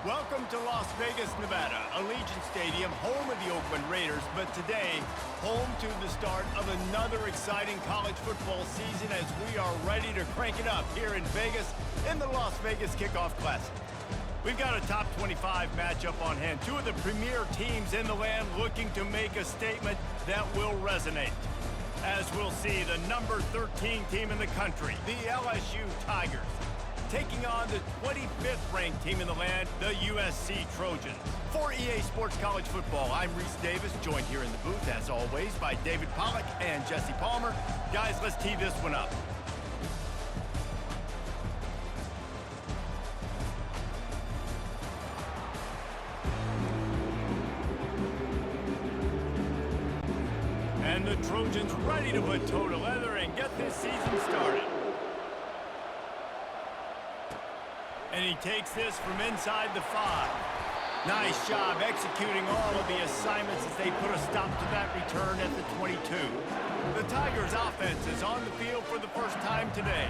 Welcome to Las Vegas, Nevada, Allegiant Stadium, home of the Oakland Raiders, but today, home to the start of another exciting college football season as we are ready to crank it up here in Vegas in the Las Vegas Kickoff Classic. We've got a top 25 matchup on hand. Two of the premier teams in the land looking to make a statement that will resonate. As we'll see, the number 13 team in the country, the LSU Tigers, taking on the 25th ranked team in the land, the USC Trojans. For EA Sports College Football, I'm Reese Davis, joined here in the booth, as always, by David Pollack and Jesse Palmer. Guys, let's tee this one up. And the Trojans ready to put toe to leather and get this season started. And he takes this from inside the 5. Nice job executing all of the assignments as they put a stop to that return at the 22. The Tigers' offense is on the field for the first time today.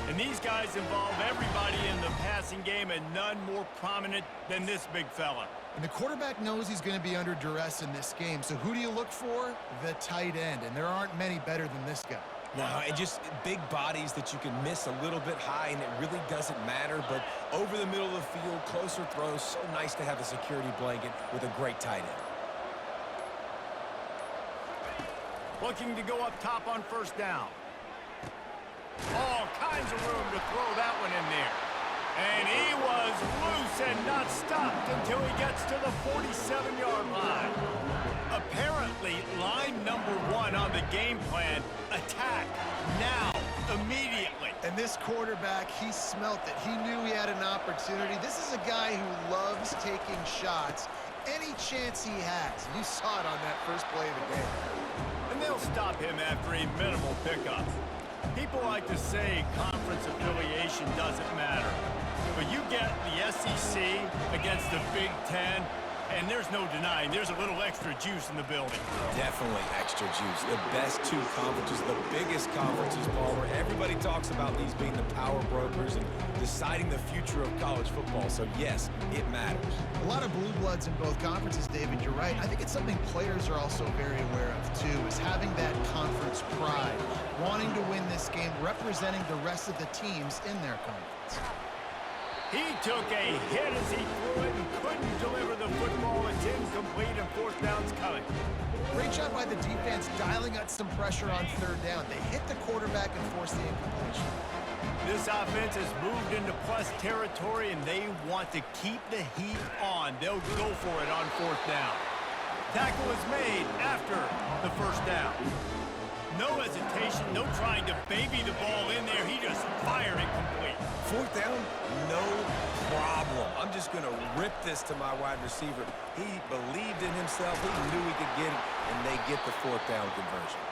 And these guys involve everybody in the passing game, and none more prominent than this big fella. And the quarterback knows he's going to be under duress in this game. So who do you look for? The tight end. And there aren't many better than this guy. No, and just big bodies that you can miss a little bit high, and it really doesn't matter. But over the middle of the field, closer throws, so nice to have a security blanket with a great tight end. Looking to go up top on first down. All kinds of room to throw that one in there. And he was loose and not stopped until he gets to the 47-yard line. Apparently, line number 1 on the game plan, attack now, immediately. And this quarterback, he smelt it. He knew he had an opportunity. This is a guy who loves taking shots any chance he has. You saw it on that first play of the game. And they'll stop him after a minimal pickup. People like to say conference affiliation doesn't matter. But you get the SEC against the Big Ten, and there's no denying there's a little extra juice in the building. Definitely extra juice. The best two conferences, the biggest conferences, Paul, where everybody talks about these being the power brokers and deciding the future of college football. So, yes, it matters. A lot of blue bloods in both conferences, David. You're right. I think it's something players are also very aware of, too, is having that conference pride, wanting to win this game, representing the rest of the teams in their conference. He took a hit as he threw it and couldn't deliver the football. It's incomplete and fourth down's coming. Great job by the defense dialing up some pressure on third down. They hit the quarterback and forced the incompletion. This offense has moved into plus territory, and they want to keep the heat on. They'll go for it on fourth down. Tackle is made after the first down. No hesitation, no trying to baby the ball in there. He just fired it complete. Fourth down, no problem. I'm just going to rip this to my wide receiver. He believed in himself. He knew he could get it, and they get the fourth down conversion.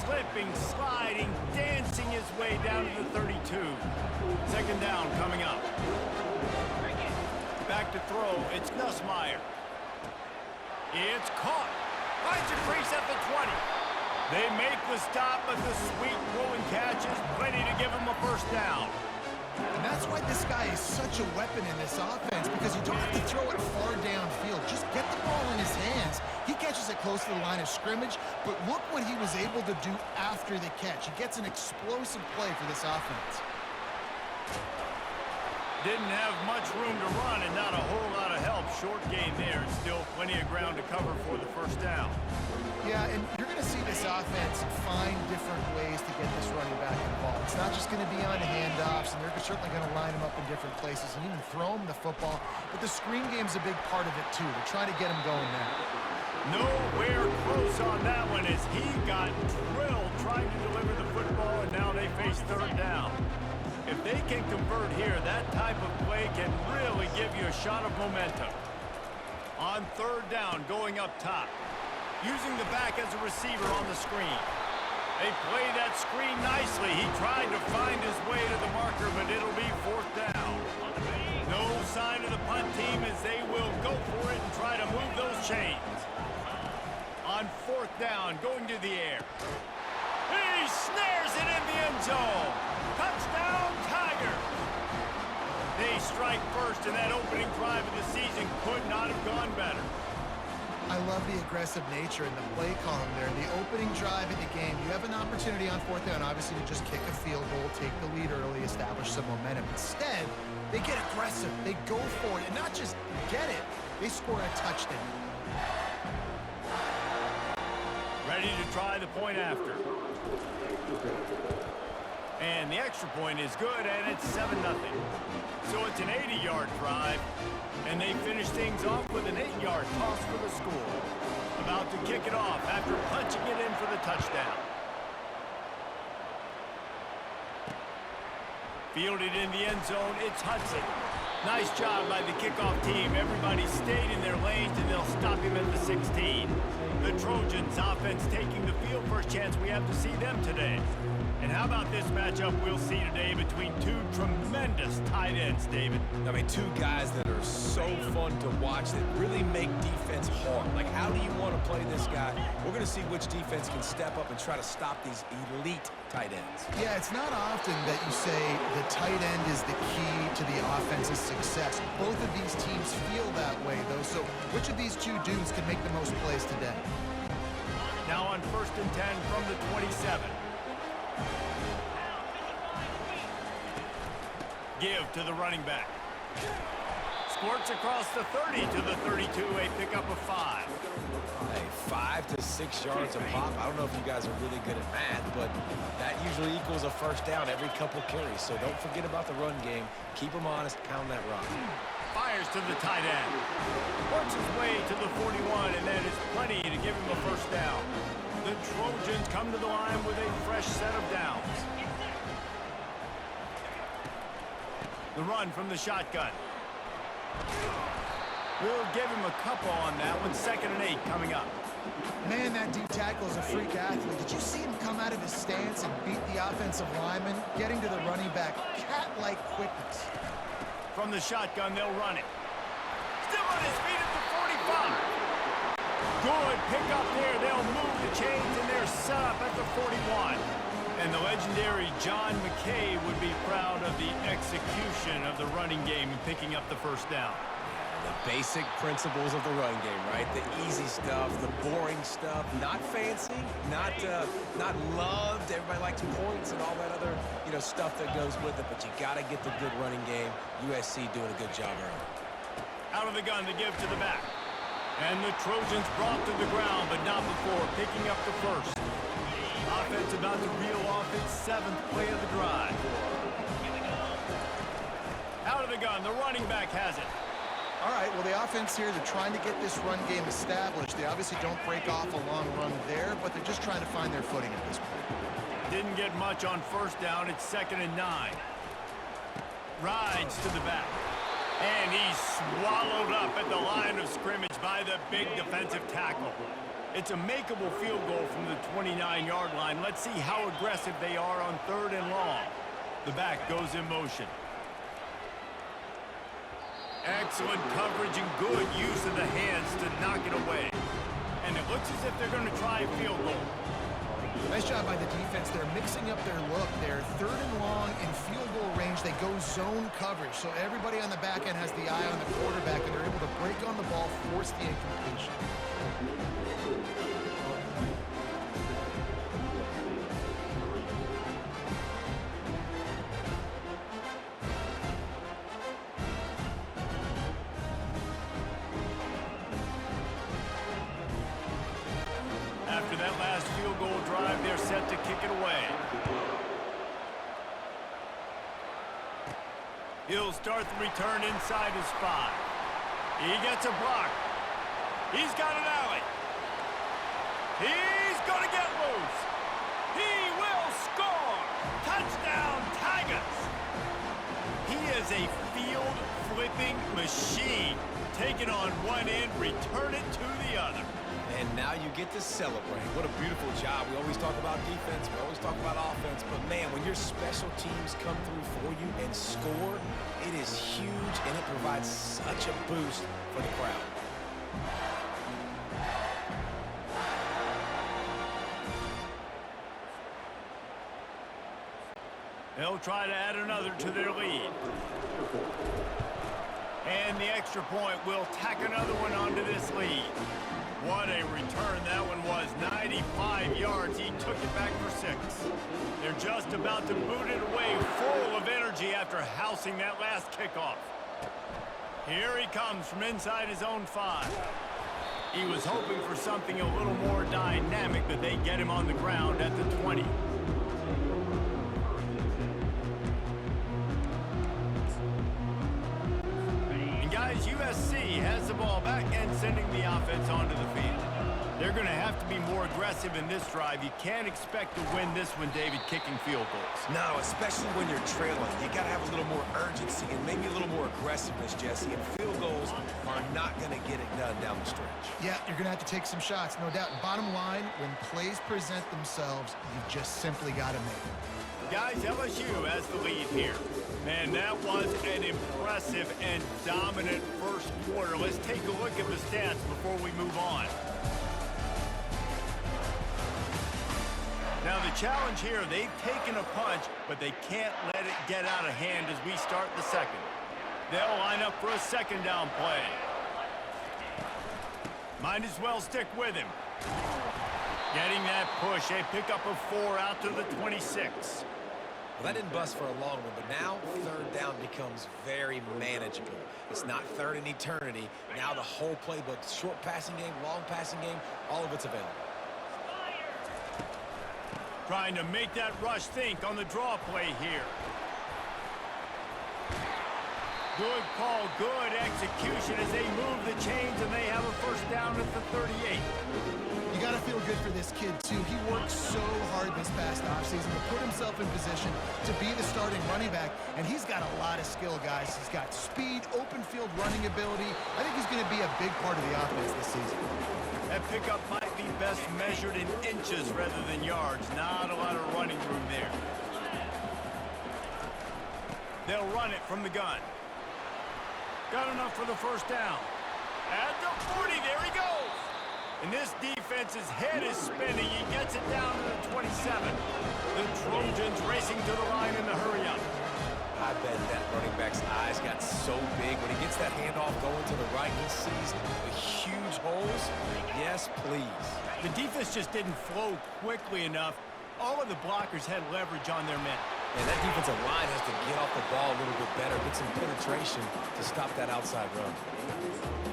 Slipping, sliding, dancing his way down to the 32. Second down coming up. Back to throw. It's Nussmeier. It's caught. Finds a crease at the 20. They make the stop, but the sweet throwing catch is plenty to give him a first down. And that's why this guy is such a weapon in this offense, because you don't have to throw it far downfield. Just get the ball in his hands. He catches it close to the line of scrimmage, but look what he was able to do after the catch. He gets an explosive play for this offense. Didn't have much room to run and not a whole lot of help. Short gain there. Still plenty of ground to cover for the first down. Yeah, and you're going to see this offense find different ways to get this running back involved. It's not just going to be on handoffs, and they're certainly going to line him up in different places and even throw him the football. But the screen game's a big part of it, too. They're trying to get him going now. Nowhere close on that one as he got drilled trying to deliver the football, and now they face third down. If they can convert here, that type of play can really give you a shot of momentum. On third down, going up top. Using the back as a receiver on the screen. They play that screen nicely. He tried to find his way to the marker, but it'll be fourth down. No sign of the punt team as they will go for it and try to move those chains. On fourth down, going to the air. He snares it in the end zone. Touchdown, Tigers. They strike first, and that opening drive of the season could not have gone better. I love the aggressive nature in the play column there. The opening drive in the game, you have an opportunity on fourth down, obviously, to just kick a field goal, take the lead early, establish some momentum. Instead, they get aggressive. They go for it, and not just get it, they score a touchdown. Ready to try the point after. And the extra point is good, and it's 7-0. So it's an 80-yard drive, and they finish things off with an 8-yard toss for the score. About to kick it off after punching it in for the touchdown. Fielded in the end zone, it's Hudson. Nice job by the kickoff team. Everybody stayed in their lanes, and they'll stop him at the 16. The Trojans offense taking the field. First chance we have to see them today. And how about this matchup we'll see today between two tremendous tight ends, David? I mean, two guys that are so fun to watch that really make defense hard. Like, how do you want to play this guy? We're going to see which defense can step up and try to stop these elite tight ends. Yeah, it's not often that you say the tight end is the key to the offense's success. Both of these teams feel that way, though. So which of these two dudes can make the most plays today? Now on 1st and 10 from the 27. Give to the running back. Squirts across the 30 to the 32, a pickup of 5. Hey, 5 to 6 yards a pop. I don't know if you guys are really good at math, but that usually equals a first down every couple carries. So don't forget about the run game. Keep them honest, pound that rock. Fires to the tight end. Works his way to the 41, and that is plenty to give him a first down. The Trojans come to the line with a fresh set of downs. The run from the shotgun. We'll give him a couple on that one. 2nd and 8 coming up. Man, that D tackle is a freak athlete. Did you see him come out of his stance and beat the offensive lineman, getting to the running back? Cat-like quickness. From the shotgun, they'll run it. Still on his feet at the 45. Good pick up there. They'll move the chains, and they're set up at the 41. And the legendary John McKay would be proud of the execution of the running game and picking up the first down. The basic principles of the run game, right? The easy stuff, the boring stuff, not fancy, not loved. Everybody likes points and all that other, stuff that goes with it. But you got to get the good running game. USC doing a good job early. Out of the gun to give to the back. And the Trojans brought to the ground, but not before picking up the first. Offense about to reel off its 7th play of the drive. Out of the gun, the running back has it. All right, well, the offense here, they're trying to get this run game established. They obviously don't break off a long run there, but they're just trying to find their footing at this point. Didn't get much on first down. It's 2nd and 9. Rides to the back. And he's swallowed up at the line of scrimmage by the big defensive tackle. It's a makeable field goal from the 29-yard line. Let's see how aggressive they are on 3rd and long. The back goes in motion. Excellent coverage and good use of the hands to knock it away. And it looks as if they're going to try a field goal. Nice job by the defense. They're mixing up their look. They're 3rd and long in field goal range. They go zone coverage. So everybody on the back end has the eye on the quarterback, and they're able to break on the ball, force the incompletion. After that last field goal drive, they're set to kick it away. He'll start the return inside his 5. He gets a block. He's got an alley. He's going to get loose. He will score. Touchdown, Tigers. He is a field-flipping machine. Take it on one end, return it to the other. And now you get to celebrate. What a beautiful job. We always talk about defense. We always talk about offense. But, man, when your special teams come through for you and score, it is huge, and it provides such a boost for the crowd. They'll try to add another to their lead. And the extra point will tack another one onto this lead. What a return that one was. 95 yards. He took it back for 6. They're just about to boot it away, full of energy after housing that last kickoff. Here he comes from inside his own 5. He was hoping for something a little more dynamic, but they get him on the ground at the 20. And guys, USC has the ball back and sending the offense onto the field. They're going to have to be more aggressive in this drive. You can't expect to win this one, David, kicking field goals. No, especially when you're trailing. You got to have a little more urgency and maybe a little more aggressiveness, Jesse. And field goals are not going to get it done down the stretch. Yeah, you're going to have to take some shots, no doubt. Bottom line, when plays present themselves, you've just simply got to make them. Guys, LSU has the lead here. Man, that was an impressive and dominant first quarter. Let's take a look at the stats before we move on. Now, the challenge here, they've taken a punch, but they can't let it get out of hand as we start the second. They'll line up for a second down play. Might as well stick with him. Getting that push, a pickup of 4 out to the 26. Well, that didn't bust for a long one, but now third down becomes very manageable. It's not third in eternity. Now the whole playbook, short passing game, long passing game, all of it's available. Trying to make that rush think on the draw play here. Good call, good execution as they move the chains and they have a first down at the 38. You got to feel good for this kid, too. He worked so hard this past offseason to put himself in position to be the starting running back, and he's got a lot of skill, guys. He's got speed, open field running ability. I think he's going to be a big part of the offense this season. That pickup might be best measured in inches rather than yards. Not a lot of running room there. They'll run it from the gun. Got enough for the first down. At the 40, there he goes. And this defense's head is spinning. He gets it down to the 27. The Trojans racing to the line in the hurry-up. I bet that running back's eyes got so big. When he gets that handoff going to the right, he sees the huge holes. Yes, please. The defense just didn't flow quickly enough. All of the blockers had leverage on their men. And that defensive line has to get off the ball a little bit better, get some penetration to stop that outside run.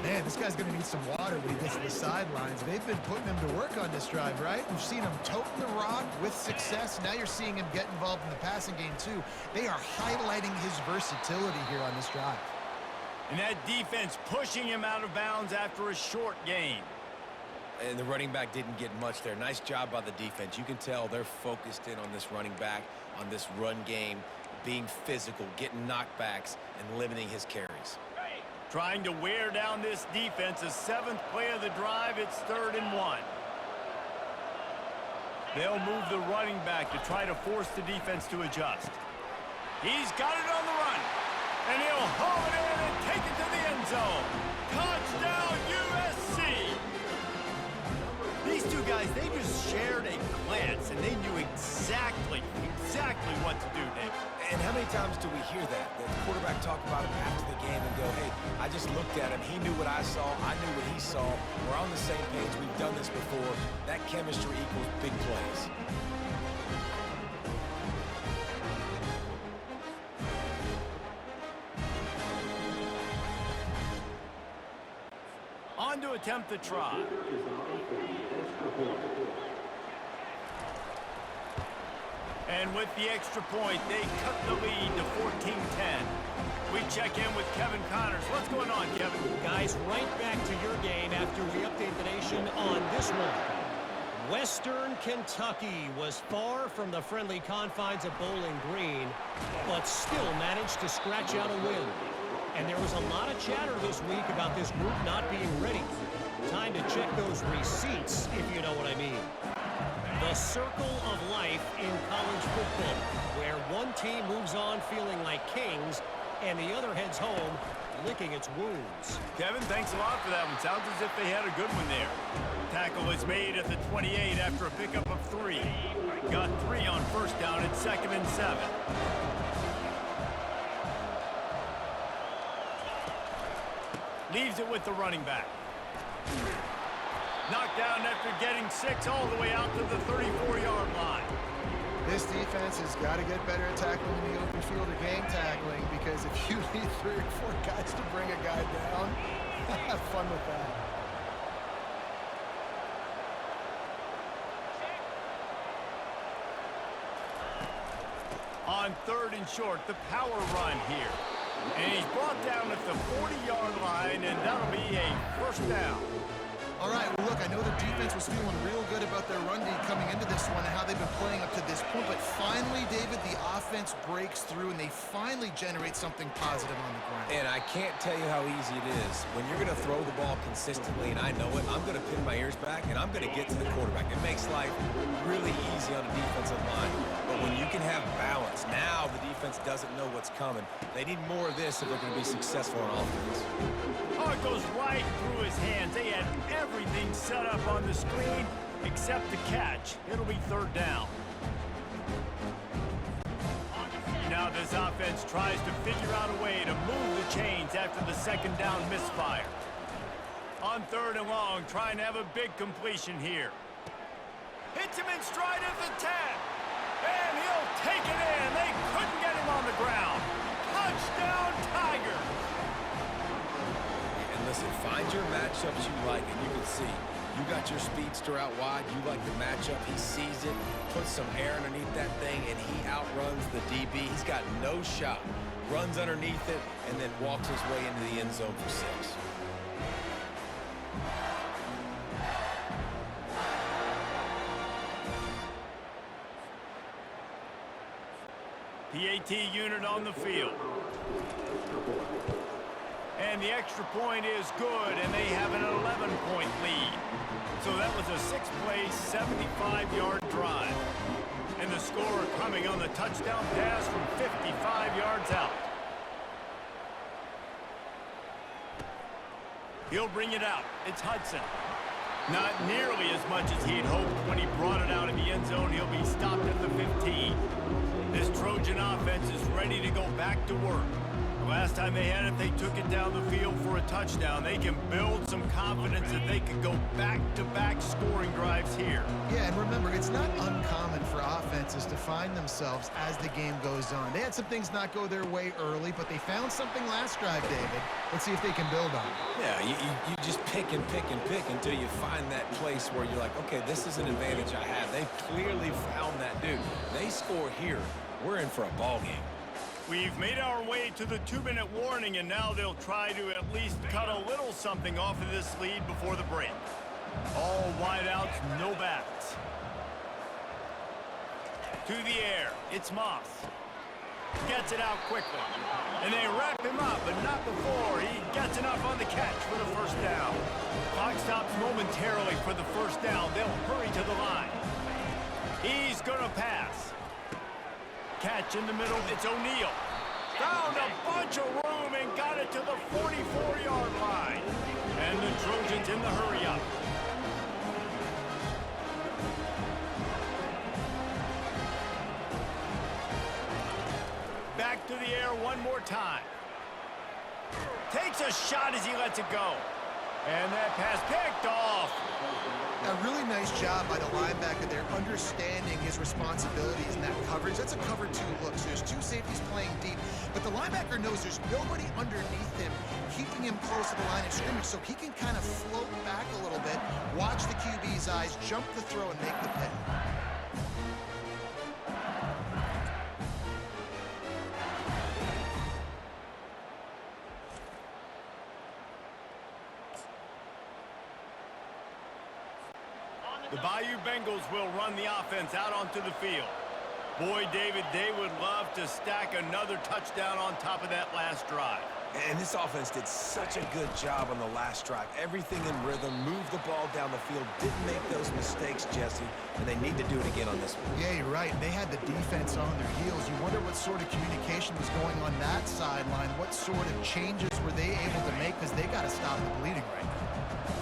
Man, this guy's going to need some water when he gets to the sidelines. They've been putting him to work on this drive, right? We've seen him toting the rock with success. Now you're seeing him get involved in the passing game, too. They are highlighting his versatility here on this drive. And that defense pushing him out of bounds after a short gain. And the running back didn't get much there. Nice job by the defense. You can tell they're focused in on this running back, on this run game, being physical, getting knockbacks, and limiting his carries. Trying to wear down this defense. A 7th play of the drive. It's 3rd and 1. They'll move the running back to try to force the defense to adjust. He's got it on the run. And he'll haul it in and take it to the end zone. Touchdown, USC! These two guys, they just shared a glance, and they knew exactly what to do, Dave. And how many times do we hear that? The quarterback talk about him after the game and go, hey, I just looked at him. He knew what I saw. I knew what he saw. We're on the same page. We've done this before. That chemistry equals big plays. On to attempt the try. And with the extra point, they cut the lead to 14-10. We check in with Kevin Connors. What's going on, Kevin? Guys, right back to your game after we update the nation on this one. Western Kentucky was far from the friendly confines of Bowling Green, but still managed to scratch out a win. And there was a lot of chatter this week about this group not being ready. Time to check those receipts, if you know what I mean. The circle of life in college football, where one team moves on feeling like kings, and the other heads home licking its wounds. Kevin, thanks a lot for that one. Sounds as if they had a good one there. Tackle is made at the 28 after a pickup of 3. Got 3 on first down at 2nd and 7. Leaves it with the running back. Knocked down after getting 6 all the way out to the 34-yard line. This defense has got to get better at tackling in the open field or gang tackling, because if you need 3 or 4 guys to bring a guy down, have fun with that. On 3rd and short, the power run here. And he's brought down at the 40-yard line, and that'll be a first down. All right, well, look, I know the defense was feeling real good about their run D coming into this one and how they've been playing up to this point, but finally, David, the offense breaks through and they finally generate something positive on the ground. And I can't tell you how easy it is. When you're going to throw the ball consistently, and I know it, I'm going to pin my ears back, and I'm going to get to the quarterback. It makes life really easy on the defensive line. But when you can have balance, now the defense doesn't know what's coming. They need more of this if they're going to be successful on offense. Oh, it goes right through his hands. They had everything set up on the screen except the catch. It'll be 3rd down. Now this offense tries to figure out a way to move the chains after the 2nd down misfire. On 3rd and long, trying to have a big completion here. Hits him in stride at the 10. And he'll take it in. They couldn't get him on the ground. Touchdown, Tigers. And listen, find your matchups you like, and you can see. You got your speedster out wide. You like the matchup. He sees it, puts some air underneath that thing, and he outruns the DB. He's got no shot. Runs underneath it, and then walks his way into the end zone for 6. PAT unit on the field. And the extra point is good, and they have an 11-point lead. So that was a 6-play, 75-yard drive. And the score coming on the touchdown pass from 55 yards out. He'll bring it out. It's Hudson. Not nearly as much as he'd hoped when he brought it out in the end zone. He'll be stopped at the 15. This Trojan offense is ready to go back to work. The last time they had it, they took it down the field for a touchdown. They can build some confidence that they can go back-to-back scoring drives here. Yeah, and remember, it's not uncommon for offenses to find themselves as the game goes on. They had some things not go their way early, but they found something last drive, David. Let's see if they can build on it. Yeah, you just pick and pick and pick until you find that place where you're like, okay, this is an advantage I have. They clearly found that dude. They score here. We're in for a ball game. We've made our way to the 2-minute warning, and now they'll try to at least cut a little something off of this lead before the break. All wideouts, no backs. To the air, it's Moss. Gets it out quickly. And they wrap him up, but not before he gets enough on the catch for the first down. Clock stops momentarily for the first down. They'll hurry to the line. He's gonna pass. Catch in the middle, it's O'Neal. Found a bunch of room and got it to the 44-yard line. And the Trojans in the hurry-up. Back to the air one more time. Takes a shot as he lets it go. And that pass picked off. A really nice job by the linebacker there, understanding his responsibilities in that coverage. That's a cover 2 look, so there's 2 safeties playing deep. But the linebacker knows there's nobody underneath him, keeping him close to the line of scrimmage, so he can kind of float back a little bit, watch the QB's eyes, jump the throw, and make the pick. The Bayou Bengals will run the offense out onto the field. Boy, David, they would love to stack another touchdown on top of that last drive. And this offense did such a good job on the last drive. Everything in rhythm, moved the ball down the field, didn't make those mistakes, Jesse, and they need to do it again on this one. Yeah, you're right. They had the defense on their heels. You wonder what sort of communication was going on that sideline. What sort of changes were they able to make, because they got to stop the bleeding right now.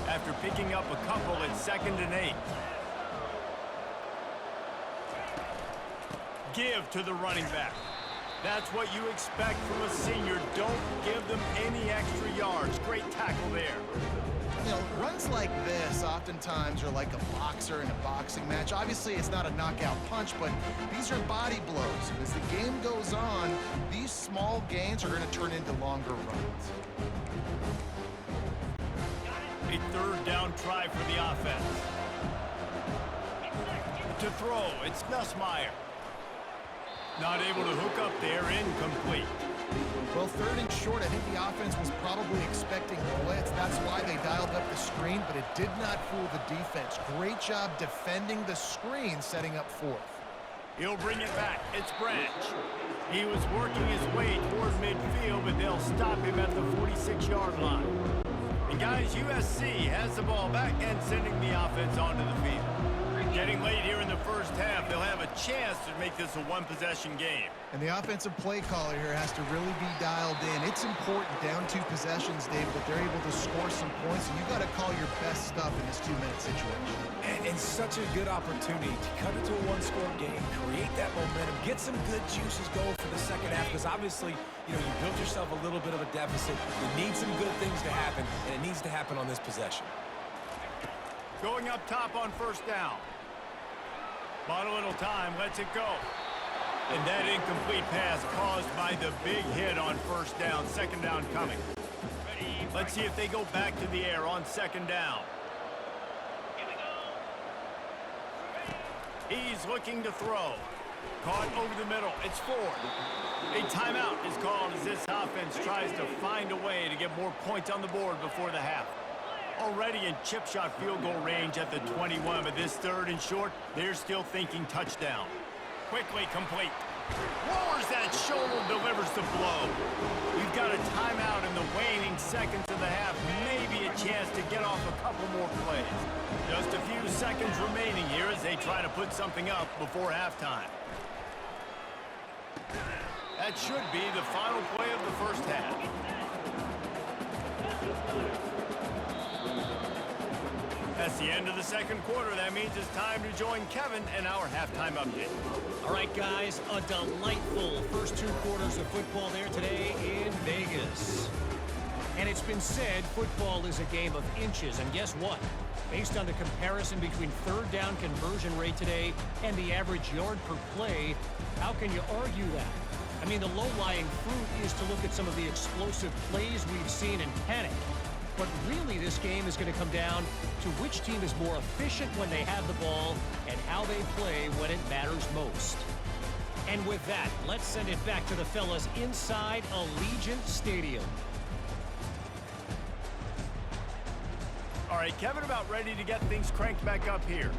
After picking up a couple at 2nd and 8. Give to the running back. That's what you expect from a senior. Don't give them any extra yards. Great tackle there. You know, runs like this oftentimes are like a boxer in a boxing match. Obviously, it's not a knockout punch, but these are body blows. And as the game goes on, these small gains are going to turn into longer runs. A third down try for the offense. To throw, it's Nussmeier. Not able to hook up there, incomplete. Well, third and short, I think the offense was probably expecting blitz. That's why they dialed up the screen, but it did not fool the defense. Great job defending the screen, setting up fourth. He'll bring it back. It's Branch. He was working his way toward midfield, but they'll stop him at the 46-yard line. And guys, USC has the ball back and sending the offense onto the field. Getting late here in the first half, they'll have a chance to make this a one-possession game. And the offensive play caller here has to really be dialed in. It's important down 2 possessions, David, that they're able to score some points. And you got to call your best stuff in this 2-minute situation. And such a good opportunity to cut into a one-score game, create that momentum, get some good juices going for the second half. Because obviously, you built yourself a little bit of a deficit. You need some good things to happen, and it needs to happen on this possession. Going up top on first down. Bought a little time, lets it go. And that incomplete pass caused by the big hit on first down. Second down coming. Let's see if they go back to the air on second down. He's looking to throw. Caught over the middle. It's Ford. A timeout is called as this offense tries to find a way to get more points on the board before the half. Already in chip shot field goal range at the 21, but this third and short, they're still thinking touchdown. Quickly complete. Lowers that shoulder, delivers the blow. We've got a timeout in the waning seconds of the half. Maybe a chance to get off a couple more plays. Just a few seconds remaining here as they try to put something up before halftime. That should be the final play of the first half. That's the end of the second quarter. That means it's time to join Kevin in our halftime update. All right, guys, a delightful first 2 quarters of football there today in Vegas. And it's been said football is a game of inches. And guess what? Based on the comparison between third down conversion rate today and the average yard per play, how can you argue that? I mean, the low-lying fruit is to look at some of the explosive plays we've seen in panic. But really, this game is going to come down to which team is more efficient when they have the ball and how they play when it matters most. And with that, let's send it back to the fellas inside Allegiant Stadium. All right, Kevin, about ready to get things cranked back up here.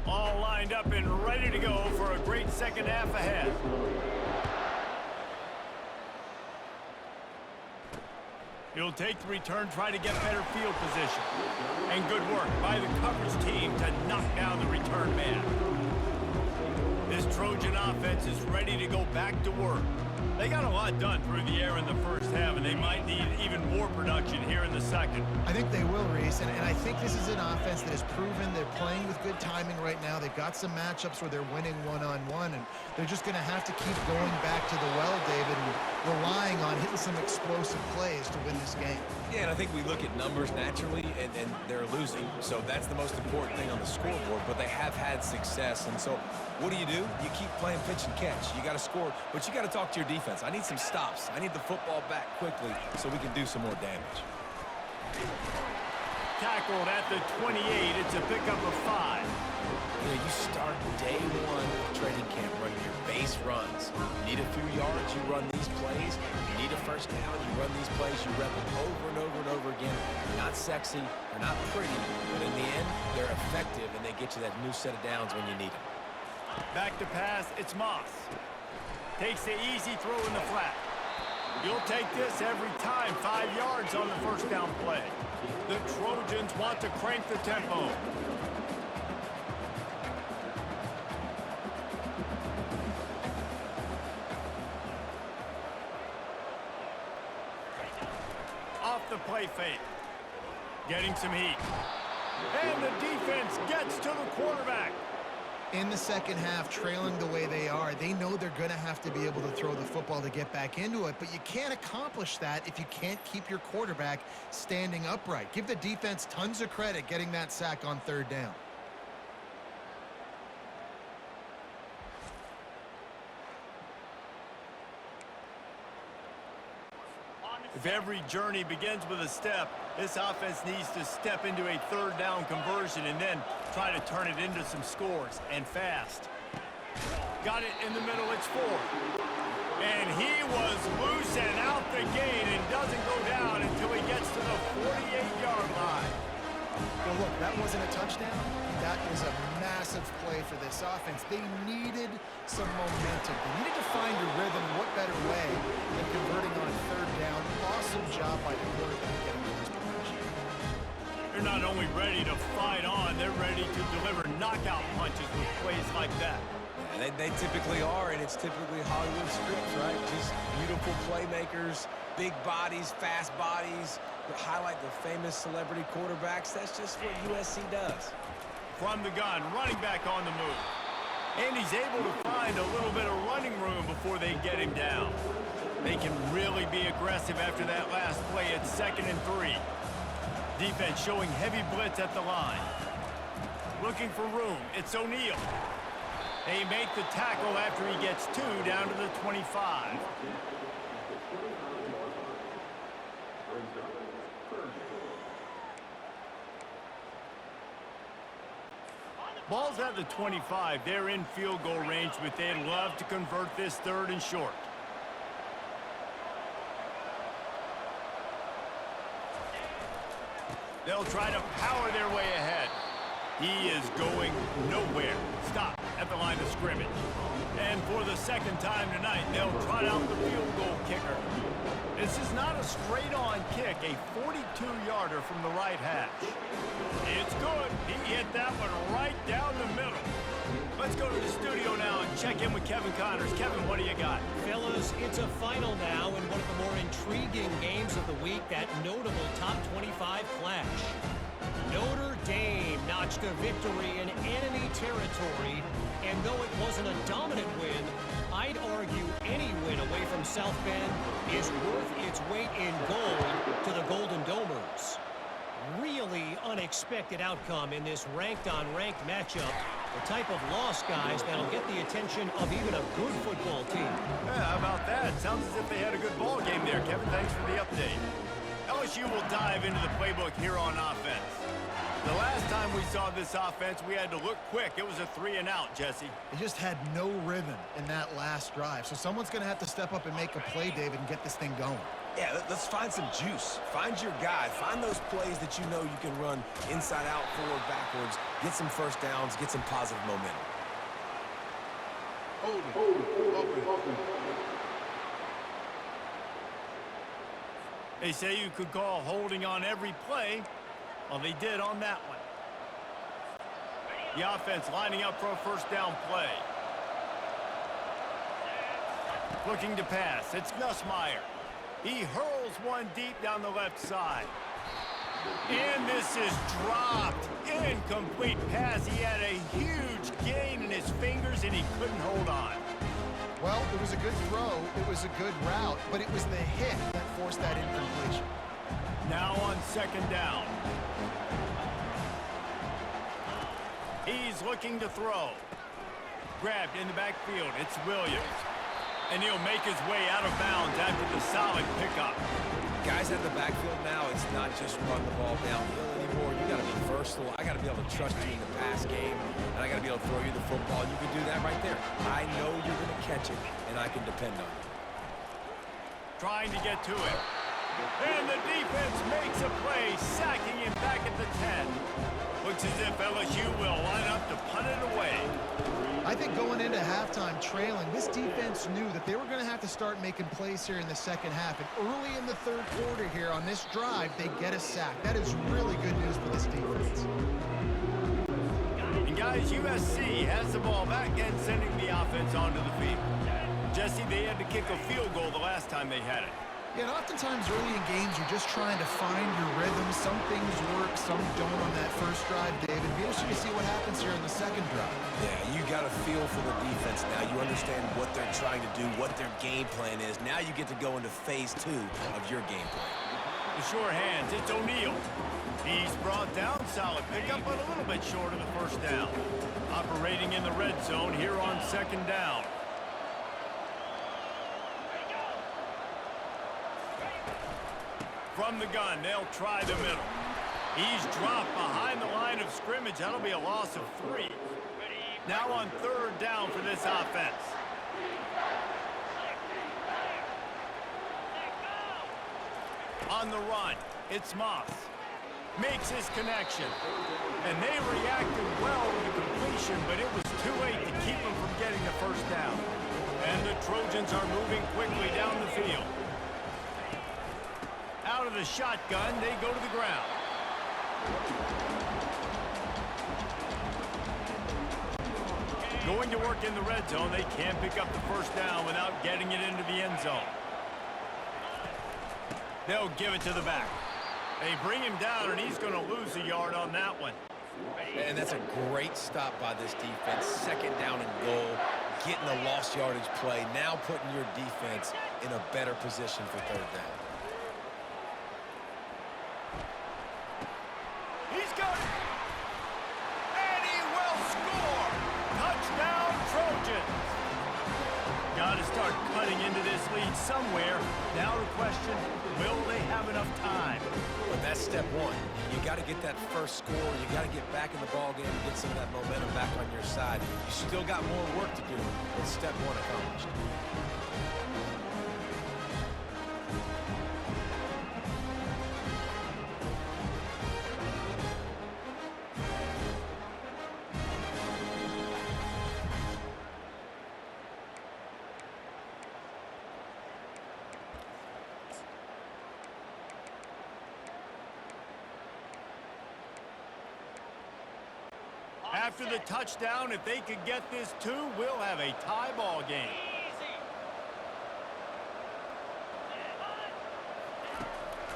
All lined up and ready to go for a great second half ahead. He'll take the return, try to get better field position. And good work by the coverage team to knock down the return man. This Trojan offense is ready to go back to work. They got a lot done through the air in the first half, and they might need even more production here in the second. I think they will, Reese, and I think this is an offense that has proven they're playing with good timing right now. They've got some matchups where they're winning one-on-one, and they're just going to have to keep going back to the well, David, and relying on hitting some explosive plays to win this game. Yeah, and I think we look at numbers naturally, and they're losing. So that's the most important thing on the scoreboard, but they have had success. And so what do? You keep playing pitch and catch. You got to score, but you got to talk to your defense. I need some stops. I need the football back quickly so we can do some more damage. Tackled at the 28. It's a pickup of 5. You start day one of training camp running your base runs. You need a few yards, you run these plays. You need a first down, you run these plays. You rep them over and over and over again. They're not sexy, they're not pretty, but in the end, they're effective, and they get you that new set of downs when you need them. Back to pass, it's Moss. Takes the easy throw in the flat. You'll take this every time. 5 yards on the first down play. The Trojans want to crank the tempo. Off the play fake. Getting some heat. And the defense gets to the quarterback. In the second half, trailing the way they are, they know they're going to have to be able to throw the football to get back into it, but you can't accomplish that if you can't keep your quarterback standing upright. Give the defense tons of credit getting that sack on third down. If every journey begins with a step, this offense needs to step into a third down conversion and then try to turn it into some scores, and fast. Got it in the middle, it's 4. And he was loose and out the gate and doesn't go down until he gets to the 48-yard line. Well, look, that wasn't a touchdown. That was a massive play for this offense. They needed some momentum. They needed to find a rhythm. What better way than converting on third down? Awesome job by the quarterback getting to this position. They're not only ready to fight on, they're ready to deliver knockout punches with plays like that. Yeah, they typically are, and it's typically Hollywood scripts, right? Just beautiful playmakers, big bodies, fast bodies, that highlight the famous celebrity quarterbacks. That's just what USC does. From the gun, running back on the move. And he's able to find a little bit of running room before they get him down. They can really be aggressive after that last play. It's 2nd and 3. Defense showing heavy blitz at the line. Looking for room. It's O'Neal. They make the tackle after he gets 2 down to the 25. Ball's at the 25. They're in field goal range, but they'd love to convert this 3rd and short. They'll try to power their way ahead. He is going nowhere. Stop at the line of scrimmage. And for the 2nd time tonight, they'll trot out the field goal kicker. This is not a straight-on kick, a 42-yarder from the right hash. It's good. He hit that one right down the middle. Let's go to the studio now and check in with Kevin Connors. Kevin, what do you got? Fellas, it's a final now in one of the more intriguing games of the week, that notable top 25 clash. Notre Dame notched a victory in enemy territory, and though it wasn't a dominant win, I'd argue any win away from South Bend is worth its weight in gold to the Golden Domers. Really unexpected outcome in this ranked-on-ranked matchup. The type of loss, guys, that'll get the attention of even a good football team. Yeah, how about that? Sounds as if they had a good ball game there, Kevin. Thanks for the update. LSU will dive into the playbook here on offense. The last time we saw this offense, we had to look quick. It was a 3-and-out, Jesse. They just had no rhythm in that last drive. So someone's going to have to step up and make a play, David, and get this thing going. Yeah, let's find some juice. Find your guy. Find those plays that you know you can run inside out, forward, backwards. Get some first downs. Get some positive momentum. Open. They say you could call holding on every play. Well, they did on that one. The offense lining up for a first down play. Looking to pass. It's Nussmeier. He hurls one deep down the left side. And this is dropped. Incomplete pass. He had a huge gain in his fingers, and he couldn't hold on. Well, it was a good throw. It was a good route, but it was the hit that forced that incompletion. Now on 2nd down. He's looking to throw. Grabbed in the backfield. It's Williams. And he'll make his way out of bounds after the solid pickup. Guys at the backfield now, it's not just run the ball downhill anymore. You got to be versatile. I got to be able to trust you in the pass game, and I got to be able to throw you the football. You can do that right there. I know you're going to catch it, and I can depend on you. Trying to get to it. And the defense makes a play, sacking him back at the 10. Looks as if LSU will line up to punt it away. I think going into halftime trailing, this defense knew that they were going to have to start making plays here in the second half. And early in the 3rd quarter here on this drive, they get a sack. That is really good news for this defense. And guys, USC has the ball back and sending the offense onto the field. Jesse, they had to kick a field goal the last time they had it. Yeah, and oftentimes early in games, you're just trying to find your rhythm. Some things work, some don't on that first drive, David. Be interesting to see what happens here in the second drive. Yeah, you got a feel for the defense now. You understand what they're trying to do, what their game plan is. Now you get to go into phase 2 of your game plan. The sure hands, it's O'Neal. He's brought down, solid pickup, but a little bit short of the first down. Operating in the red zone here on second down. From the gun, they'll try the middle. He's dropped behind the line of scrimmage. That'll be a loss of 3. Now on third down for this offense. On the run, it's Moss. Makes his connection. And they reacted well to the completion, but it was too late to keep him from getting the first down. And the Trojans are moving quickly down the field. Out of the shotgun, they go to the ground. Going to work in the red zone, they can't pick up the first down without getting it into the end zone. They'll give it to the back. They bring him down, and he's going to lose a yard on that one. And that's a great stop by this defense. Second down and goal, getting a lost yardage play, now putting your defense in a better position for third down. He's got it. And he will score. Touchdown, Trojans. Got to start cutting into this lead somewhere. Now the question, will they have enough time? But that's step 1. You got to get that first score. You got to get back in the ball game and get some of that momentum back on your side. You still got more work to do, but step 1 accomplished. After the touchdown, if they could get this 2, we'll have a tie ball game.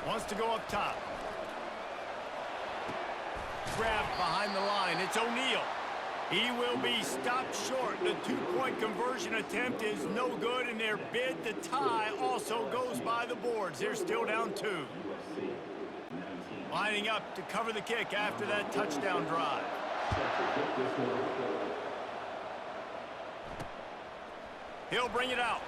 Wants to go up top. Grabbed behind the line. It's O'Neal. He will be stopped short. The 2-point conversion attempt is no good, and their bid to tie also goes by the boards. They're still down 2. Lining up to cover the kick after that touchdown drive. He'll bring it out.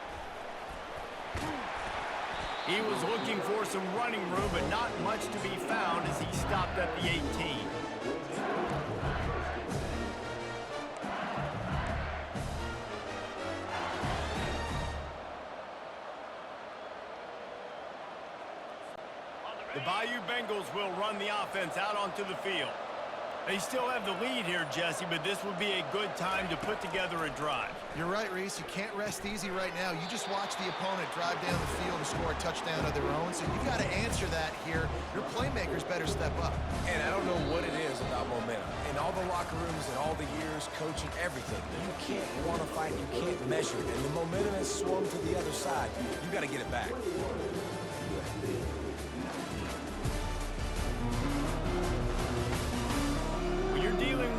He was looking for some running room, but not much to be found as he stopped at the 18. The Bayou Bengals will run the offense out onto the field. They still have the lead here, Jesse, but this would be a good time to put together a drive. You're right, Reese. You can't rest easy right now. You just watch the opponent drive down the field and score a touchdown of their own, so you've got to answer that here. Your playmakers better step up. And I don't know what it is about momentum. In all the locker rooms and all the years, coaching, everything, you can't quantify it, you can't measure it. And the momentum has swung to the other side. You got to get it back.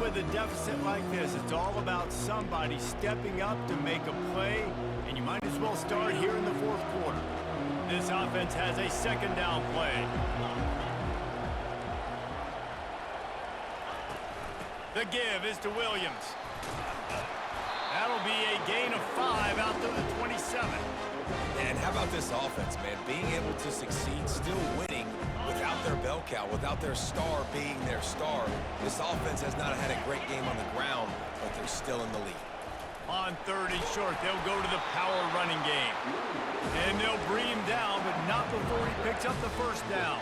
With a deficit like this, it's all about somebody stepping up to make a play, and you might as well start here in the fourth quarter. This offense has a second down play. The give is to Williams. That'll be a gain of 5 out to the 27. And how about this offense, man? Being able to succeed, still winning without their bell cow, without their star being their star. This offense has not had a great game on the ground, but they're still in the lead. On third and short, they'll go to the power running game. And they'll bring him down, but not before he picks up the first down.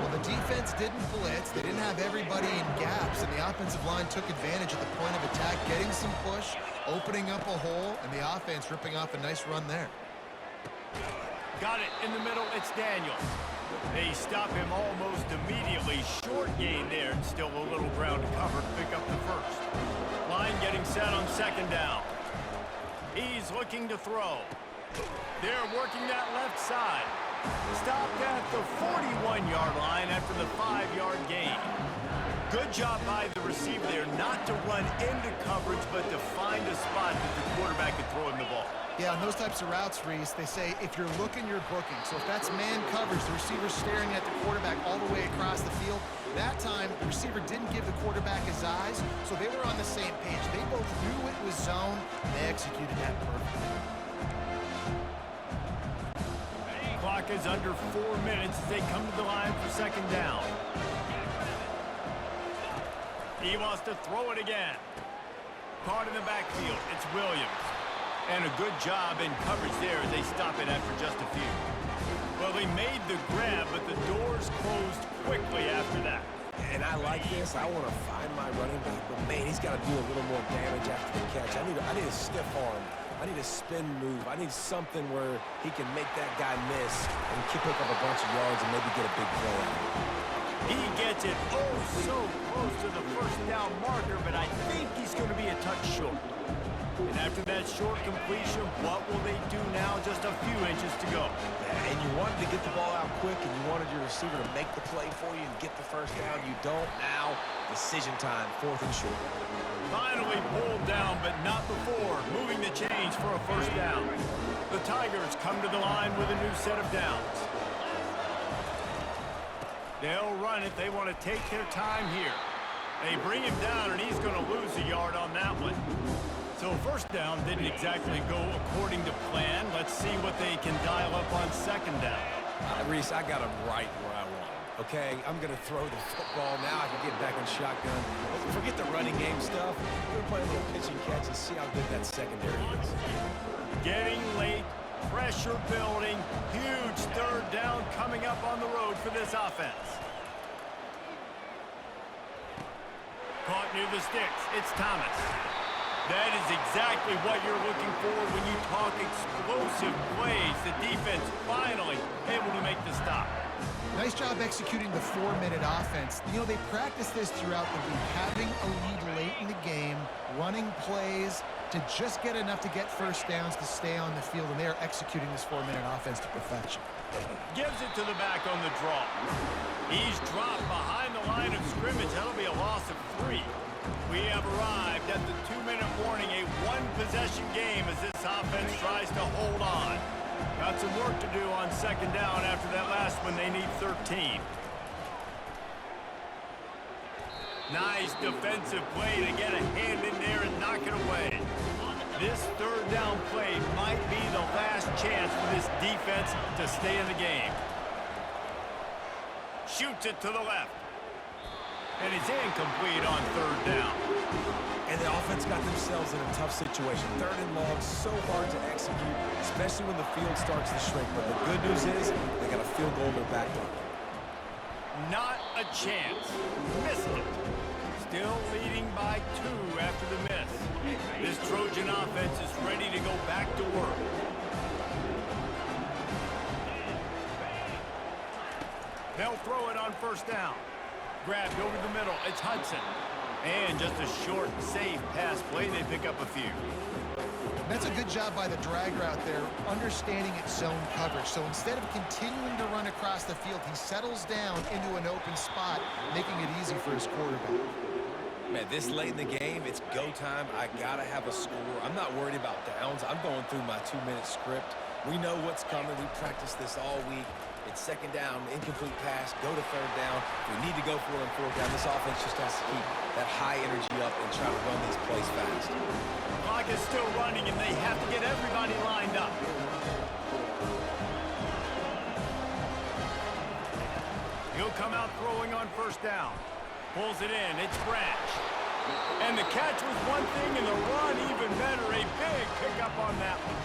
Well, the defense didn't blitz. They didn't have everybody in gaps, and the offensive line took advantage at the point of attack, getting some push, opening up a hole, and the offense ripping off a nice run there. Got it in the middle, it's Daniels. They stop him almost immediately. Short gain there, and still a little ground to cover to pick up the first. Line getting set on second down. He's looking to throw. They're working that left side. Stopped at the 41-yard line after the 5-yard gain. Good job by the receiver there not to run into coverage, but to find a spot that the quarterback could throw him the ball. Yeah, on those types of routes, Reese, they say if you're looking, you're booking. So if that's man coverage, the receiver's staring at the quarterback all the way across the field. That time, the receiver didn't give the quarterback his eyes, so they were on the same page. They both knew it was zone, and they executed that perfectly. Clock is under 4 minutes as they come to the line for second down. He wants to throw it again. Caught in the backfield. It's Williams. And a good job in coverage there as they stop it after just a few. Well, they made the grab, but the doors closed quickly after that. And I like this. I want to find my running back, but man, he's got to do a little more damage after the catch. I need a stiff arm. I need a spin move. I need something where he can make that guy miss and pick up a bunch of yards and maybe get a big play out of it. He gets it oh so close to the first down marker, but I think he's going to be a touch short. And after that short completion, what will they do now? Just a few inches to go. Yeah, and you wanted to get the ball out quick, and you wanted your receiver to make the play for you and get the first down. You don't now. Decision time, 4th and short. Finally pulled down, but not before moving the chains for a first down. The Tigers come to the line with a new set of downs. They'll run it. They want to take their time here. They bring him down, and he's going to lose a yard on that one. So first down didn't exactly go according to plan. Let's see what they can dial up on second down. Reese, I got him right where I want him. Okay, I'm going to throw the football. Now I can get back in shotgun. Forget the running game stuff. We're going to play a little pitch and catch and see how good that secondary is. Getting late, pressure building, huge third down coming up on the road for this offense. Caught near the sticks. It's Thomas. That is exactly what you're looking for when you talk explosive plays. The defense finally able to make the stop. Nice job executing the 4-minute offense. You know, they practice this throughout the week, having a lead late in the game, running plays to just get enough to get first downs to stay on the field, and they are executing this 4-minute offense to perfection. Gives it to the back on the draw. He's dropped behind the line of scrimmage. That'll be a loss of 3. We have arrived at the 2-minute warning, a one-possession game as this offense tries to hold on. Got some work to do on second down after that last one. They need 13. Nice defensive play to get a hand in there and knock it away. This third down play might be the last chance for this defense to stay in the game. Shoots it to the left. And it's incomplete on third down. And the offense got themselves in a tough situation. 3rd and long, so hard to execute, especially when the field starts to shrink. But the good news is they got a field goal in their back door. Not a chance. Missed it. Still leading by 2 after the miss. This Trojan offense is ready to go back to work. They'll throw it on first down. Grabbed over the middle. It's Hudson. And just a short, safe pass play. They pick up a few. That's a good job by the drag route there, understanding its zone coverage. So instead of continuing to run across the field, he settles down into an open spot, making it easy for his quarterback. Man, this late in the game, it's go time. I got to have a score. I'm not worried about downs. I'm going through my 2-minute script. We know what's coming. We practiced this all week. It's second down, incomplete pass, go to third down. If we need to go for it on fourth down, this offense just has to keep that high energy up and try to run these plays fast. Clock is still running, and they have to get everybody lined up. He'll come out throwing on first down. Pulls it in. It's Branch. And the catch was one thing, and the run even better. A big pickup on that one.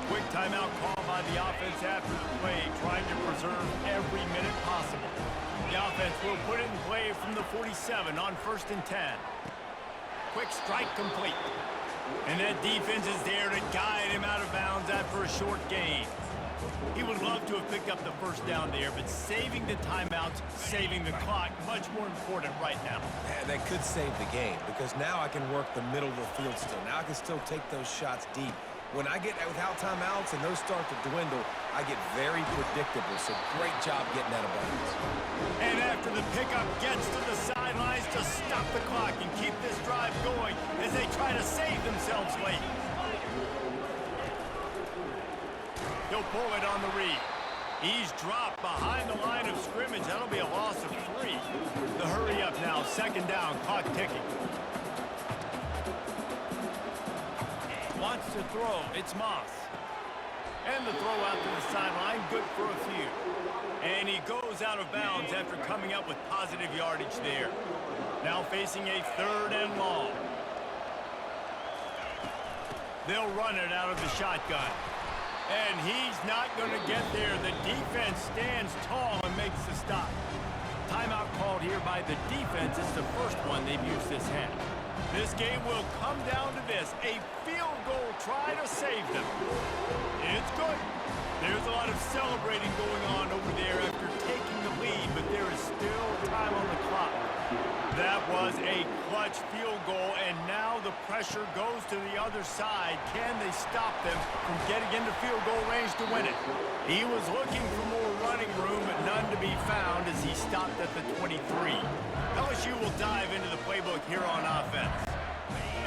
Quick timeout call by the offense after the play, trying to preserve every minute possible. The offense will put it in play from the 47 on 1st and 10. Quick strike complete. And that defense is there to guide him out of bounds after a short gain. He would love to have picked up the first down there, but saving the timeouts, saving the clock, much more important right now. Man, that could save the game because now I can work the middle of the field still. Now I can still take those shots deep When I get without timeouts and those start to dwindle, I get very predictable. So great job getting out of bounds. And after the pickup gets to the sidelines to stop the clock and keep this drive going as they try to save themselves late. He'll pull it on the read. He's dropped behind the line of scrimmage. That'll be a loss of 3. The hurry up now, second down, clock ticking. Wants to throw, it's Moss. And the throw out to the sideline, good for a few. And he goes out of bounds after coming up with positive yardage there. Now facing a 3rd and long. They'll run it out of the shotgun. And he's not going to get there. The defense stands tall and makes the stop. Timeout called here by the defense. It's the first one they've used this half. This game will come down to this. A field goal try to save them. It's good. There's a lot of celebrating going on over there after taking the lead, but there is still time on the clock. That was a clutch field goal, and now the pressure goes to the other side. Can they stop them from getting into field goal range to win it? He was looking for more running room, but none to be found as he stopped at the 23. LSU will dive into the playbook here on offense.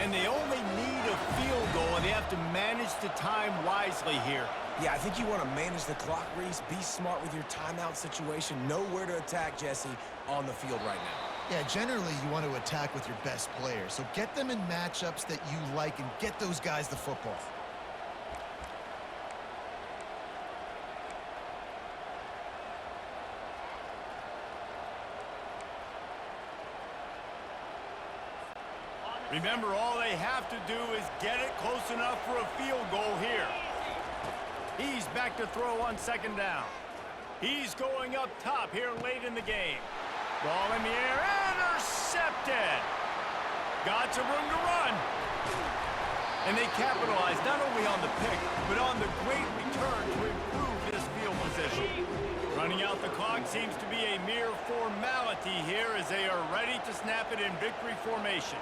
And they only need a field goal, and they have to manage the time wisely here. Yeah, I think you want to manage the clock, Reese. Be smart with your timeout situation. Know where to attack, Jesse, on the field right now. Yeah, generally you want to attack with your best players. So get them in matchups that you like and get those guys the football. Remember, all they have to do is get it close enough for a field goal here. He's back to throw on second down. He's going up top here late in the game. Ball in the air, intercepted. Got some room to run. And they capitalize not only on the pick, but on the great return to improve this field position. Running out the clock seems to be a mere formality here as they are ready to snap it in victory formation.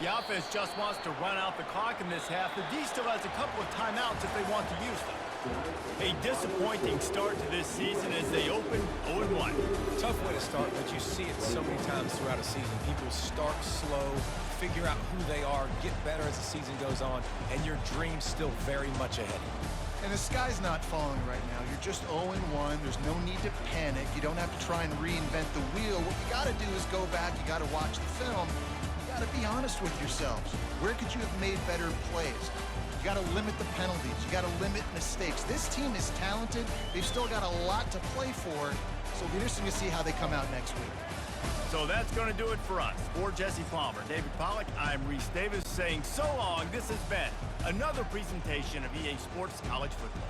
The offense just wants to run out the clock in this half. The D still has a couple of timeouts if they want to use them. A disappointing start to this season as they open 0-1. Tough way to start, but you see it so many times throughout a season. People start slow, figure out who they are, get better as the season goes on, and your dream's still very much ahead. And the sky's not falling right now. You're just 0-1. There's no need to panic. You don't have to try and reinvent the wheel. What you got to do is go back. You got to watch the film. You got to be honest with yourselves. Where could you have made better plays? You got to limit the penalties. You got to limit mistakes. This team is talented. They've still got a lot to play for. So it'll be interesting to see how they come out next week. So that's going to do it for us. For Jesse Palmer, David Pollack, I'm Reese Davis saying so long. This has been another presentation of EA Sports College Football.